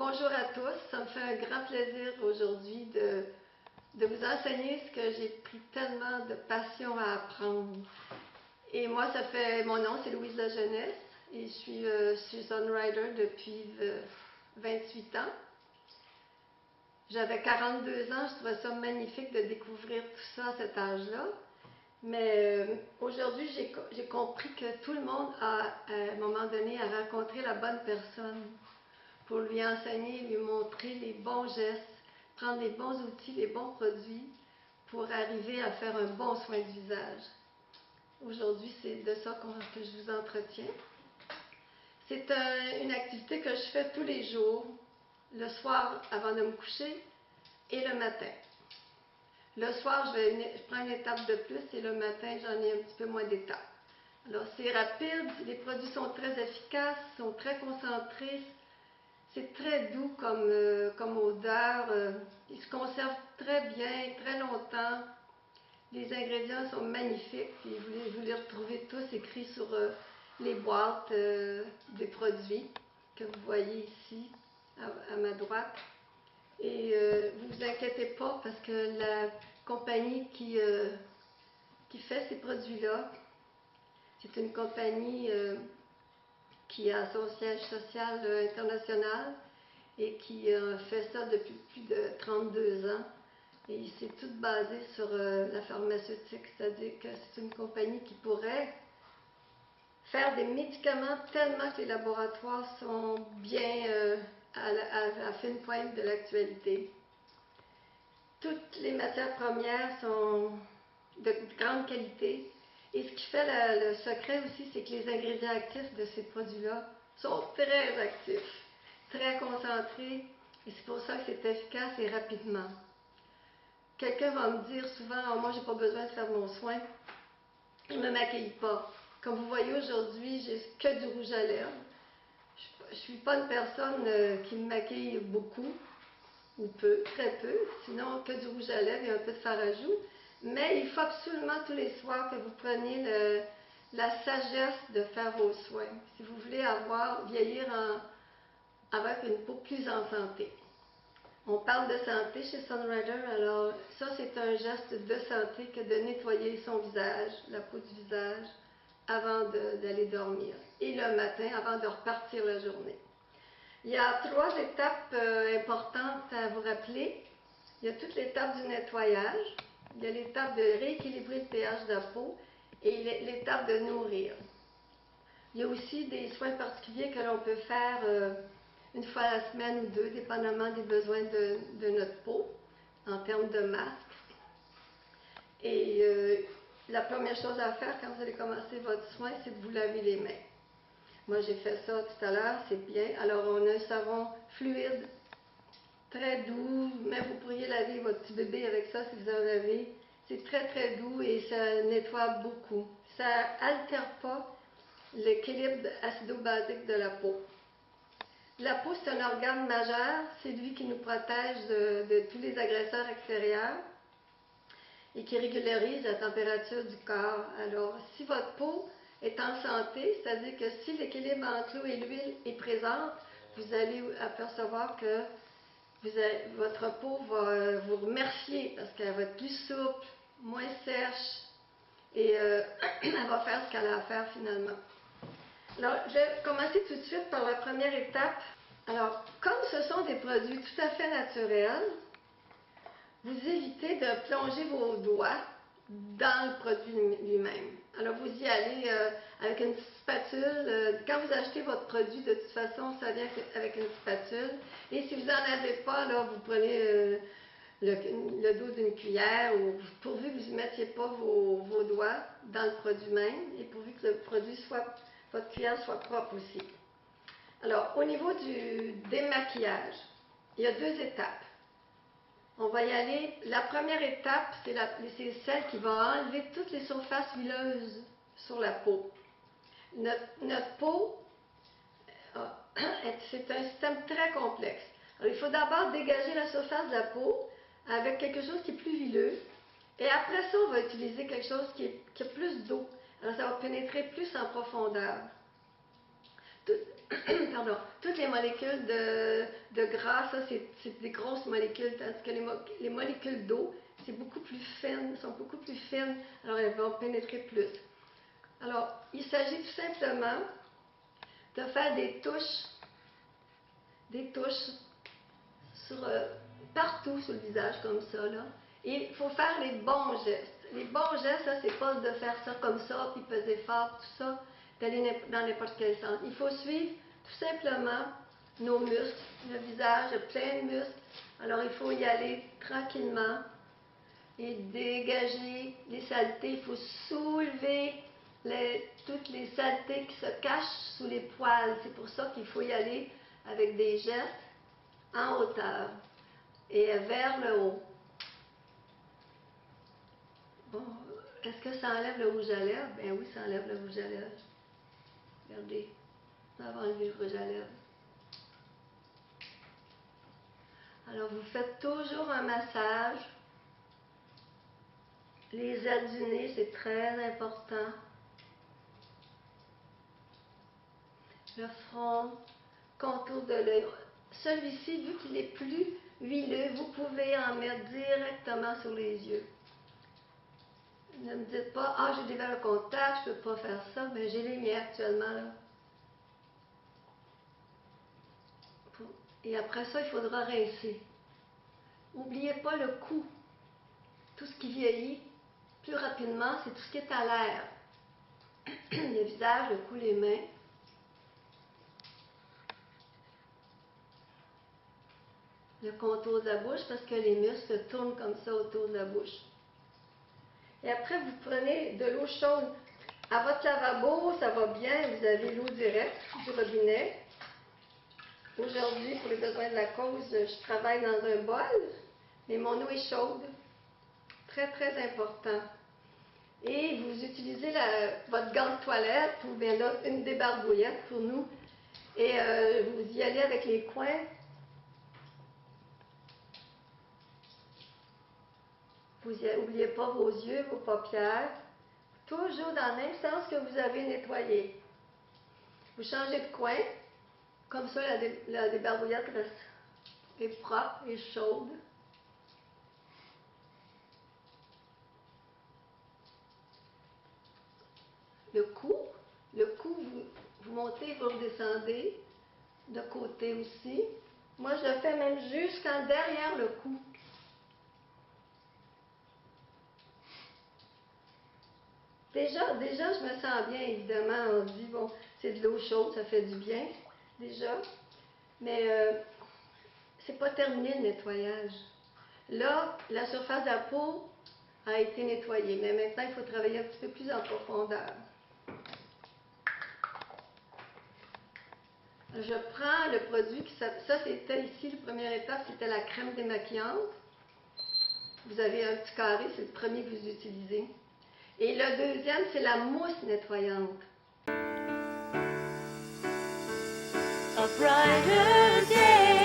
Bonjour à tous, ça me fait un grand plaisir aujourd'hui de vous enseigner ce que j'ai pris tellement de passion à apprendre. Et moi, mon nom c'est Louise La Jeunesse et je suis songwriter depuis 28 ans. J'avais 42 ans, je trouvais ça magnifique de découvrir tout ça à cet âge-là. Mais aujourd'hui, j'ai compris que tout le monde a, à un moment donné, à rencontrer la bonne personne pour lui enseigner, lui montrer les bons gestes, prendre les bons outils, les bons produits pour arriver à faire un bon soin du visage. Aujourd'hui, c'est de ça que je vous entretiens. C'est une activité que je fais tous les jours, le soir avant de me coucher et le matin. Le soir, je prends une étape de plus et le matin, j'en ai un petit peu moins d'étapes. Alors, c'est rapide, les produits sont très efficaces, sont très concentrés. C'est très doux comme odeur. Ils se conservent très bien, très longtemps. Les ingrédients sont magnifiques. Puis vous les retrouvez tous écrits sur les boîtes des produits que vous voyez ici à ma droite. Et vous vous inquiétez pas parce que la compagnie qui fait ces produits-là, c'est une compagnie qui a son siège social international et qui fait ça depuis plus de 32 ans. Et c'est tout basé sur la pharmaceutique, c'est-à-dire que c'est une compagnie qui pourrait faire des médicaments tellement que les laboratoires sont bien à la fine pointe de l'actualité. Toutes les matières premières sont de grande qualité. Et ce qui fait le secret aussi, c'est que les ingrédients actifs de ces produits-là sont très actifs, très concentrés, et c'est pour ça que c'est efficace et rapidement. Quelqu'un va me dire souvent, oh, moi j'ai pas besoin de faire mon soin, je ne me maquille pas. Comme vous voyez aujourd'hui, j'ai que du rouge à lèvres. Je suis pas une personne qui me maquille beaucoup, ou peu, très peu, sinon que du rouge à lèvres et un peu de fard à joues. Mais il faut absolument tous les soirs que vous preniez la sagesse de faire vos soins, si vous voulez vieillir avec une peau plus en santé. On parle de santé chez Songwriter, alors ça c'est un geste de santé que de nettoyer son visage, la peau du visage, avant d'aller dormir. Et le matin, avant de repartir la journée. Il y a 3 étapes importantes à vous rappeler. Il y a toute l'étape du nettoyage. Il y a l'étape de rééquilibrer le pH de la peau et l'étape de nourrir. Il y a aussi des soins particuliers que l'on peut faire une fois à la semaine ou deux, dépendamment des besoins de notre peau, en termes de masque. Et la première chose à faire quand vous allez commencer votre soin, c'est de vous laver les mains. Moi, j'ai fait ça tout à l'heure, c'est bien. Alors, on a un savon fluide, très doux, mais vous pourriez laver votre petit bébé avec ça si vous en avez. C'est très très doux et ça nettoie beaucoup. Ça n'altère pas l'équilibre acido-basique de la peau. La peau, c'est un organe majeur, c'est lui qui nous protège de tous les agresseurs extérieurs et qui régularise la température du corps. Alors, si votre peau est en santé, c'est-à-dire que si l'équilibre entre l'eau et l'huile est présent, vous allez apercevoir que votre peau va vous remercier parce qu'elle va être plus souple, moins sèche et elle va faire ce qu'elle a à faire finalement. Alors, je vais commencer tout de suite par la première étape. Alors, comme ce sont des produits tout à fait naturels, vous évitez de plonger vos doigts dans le produit lui-même. Alors, vous y allez avec une petite spatule. Quand vous achetez votre produit, de toute façon, ça vient avec une spatule. Et si vous n'en avez pas, là, vous prenez le dos d'une cuillère, ou pourvu que vous ne mettiez pas vos doigts dans le produit même, et pourvu que le produit votre cuillère soit propre aussi. Alors, au niveau du démaquillage, il y a 2 étapes. On va y aller. La première étape, c'est celle qui va enlever toutes les surfaces huileuses sur la peau. Notre peau, c'est un système très complexe. Alors, il faut d'abord dégager la surface de la peau avec quelque chose qui est plus huileux. Et après ça, on va utiliser quelque chose qui a plus d'eau. Alors, ça va pénétrer plus en profondeur. pardon, toutes les molécules de gras, ça c'est des grosses molécules, tandis que les molécules d'eau, c'est beaucoup plus fines, sont beaucoup plus fines, alors elles vont pénétrer plus. Alors, il s'agit tout simplement de faire des touches sur, partout sur le visage, comme ça, là. Et il faut faire les bons gestes. Les bons gestes, ça, c'est pas de faire ça comme ça, puis peser fort, tout ça, d'aller dans n'importe quel sens. Il faut suivre tout simplement nos muscles. Le visage a plein de muscles. Alors, il faut y aller tranquillement et dégager les saletés. Il faut soulever toutes les saletés qui se cachent sous les poils. C'est pour ça qu'il faut y aller avec des gestes en hauteur et vers le haut. Bon, est-ce que ça enlève le rouge à lèvres? Ben oui, ça enlève le rouge à lèvres. Regardez, ça va enlever le rouge à lèvres. Alors, vous faites toujours un massage. Les ailes du nez, c'est très important. Le front, contour de l'œil. Celui-ci, vu qu'il est plus huileux, vous pouvez en mettre directement sur les yeux. Ne me dites pas, ah, j'ai des verres de contact, je ne peux pas faire ça, mais j'ai les miens actuellement, là. Et après ça, il faudra rincer. N'oubliez pas le cou. Tout ce qui vieillit plus rapidement, c'est tout ce qui est à l'air. Le visage, le cou, les mains. Le contour de la bouche, parce que les muscles tournent comme ça autour de la bouche. Et après, vous prenez de l'eau chaude. À votre lavabo, ça va bien, vous avez l'eau directe du robinet. Aujourd'hui, pour les besoins de la cause, je travaille dans un bol, mais mon eau est chaude. Très, très important. Et vous utilisez votre gant de toilette, ou bien là, une débarbouillette pour nous. Et vous y allez avec les coins. Vous n'oubliez pas vos yeux, vos paupières. Toujours dans le même sens que vous avez nettoyé. Vous changez de coin. Comme ça, la débarbouillette est propre et chaude. Le cou, vous montez, vous redescendez. De côté aussi. Moi, je le fais même jusqu'en derrière le cou. Déjà, je me sens bien, évidemment. On dit, bon, c'est de l'eau chaude, ça fait du bien, déjà. Mais c'est pas terminé le nettoyage. Là, la surface de la peau a été nettoyée, mais maintenant, il faut travailler un petit peu plus en profondeur. Je prends le produit, ça c'était ici, la première étape, c'était la crème démaquillante. Vous avez un petit carré, c'est le premier que vous utilisez. Et le deuxième, c'est la mousse nettoyante. A brighter